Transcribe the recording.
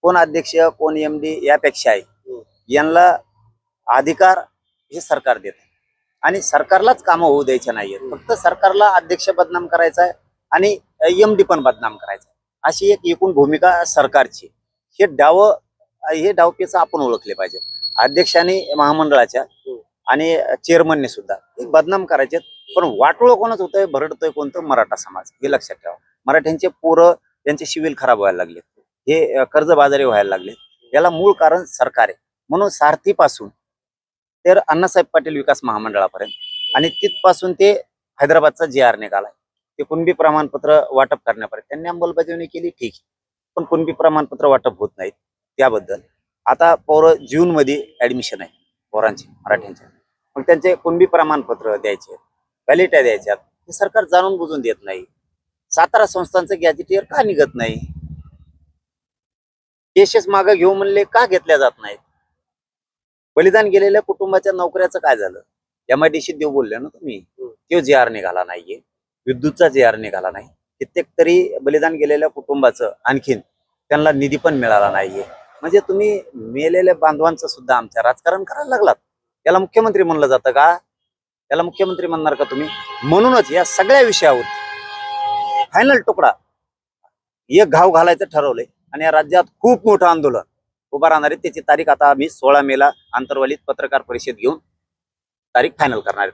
कोण अध्यक्ष कोण एमडी यापेक्षा आहे यांना अधिकार हे सरकार देत आणि सरकारलाच कामं होऊ द्यायचे नाहीये. फक्त सरकारला अध्यक्ष बदनाम करायचा आहे आणि एमडी पण बदनाम करायचा अशी एक एकूण भूमिका सरकारची. हे डावपेच आपण ओळखले पाहिजे. अध्यक्षांनी महामंडळाच्या आणि चेअरमनने सुद्धा एक बदनाम करायचे. पण वाटोळं कोणच होतंय भरडतोय कोणतं मराठा समाज हे लक्षात ठेवा. मराठ्यांचे पोरं त्यांचे सिव्हिल खराब व्हायला लागले, हे कर्जबाजारी व्हायला लागले. याला मूळ कारण सरकार आहे. म्हणून सारथीपासून तर अण्णासाहेब पाटील विकास महामंडळापर्यंत आणि तिथपासून ते हैदराबादचा JR निघालाय ते कुणबी प्रमाणपत्र वाटप करण्यापर्यंत त्यांनी अंमलबजावणी केली, ठीक. पण कुणबी प्रमाणपत्र वाटप होत नाहीत. त्याबद्दल आता पोरं जूनमध्ये ऍडमिशन आहे पोरांचे मराठ्यांचे, मग त्यांचे कुणबी प्रमाणपत्र द्यायचे, व्हॅलिडिटी द्यायच्यात, हे सरकार जाणून बुजून देत नाही. सातारा संस्थांचं गॅजेटियर का निघत नाही? केसेस मागे घेऊ म्हणले का घेतल्या जात नाहीत? बलिदान गेलेल्या कुटुंबाच्या नोकऱ्याचं काय झालं? MIDC देऊ बोलले ना तुम्ही, तो JR निघाला नाहीये, विद्युतचा JR निघाला नाही. कित्येक तरी बलिदान गेलेल्या कुटुंबाचं आणखीन त्यांना निधी पण मिळाला नाहीये. म्हणजे तुम्ही मेलेल्या बांधवांचं सुद्धा आमच्या राजकारण करायला लागलात. याला मुख्यमंत्री म्हणलं जातं का? याला मुख्यमंत्री म्हणणार का तुम्ही? म्हणूनच या सगळ्या विषयावर फायनल तुकडा एक घाव घालायचं ठरवलंय आणि या राज्यात खूप मोठं आंदोलन उभा राहणार आहे. त्याची तारीख आता आम्ही 16 मेला आंतरवालीत पत्रकार परिषद घेऊन तारीख फायनल करणार आहे.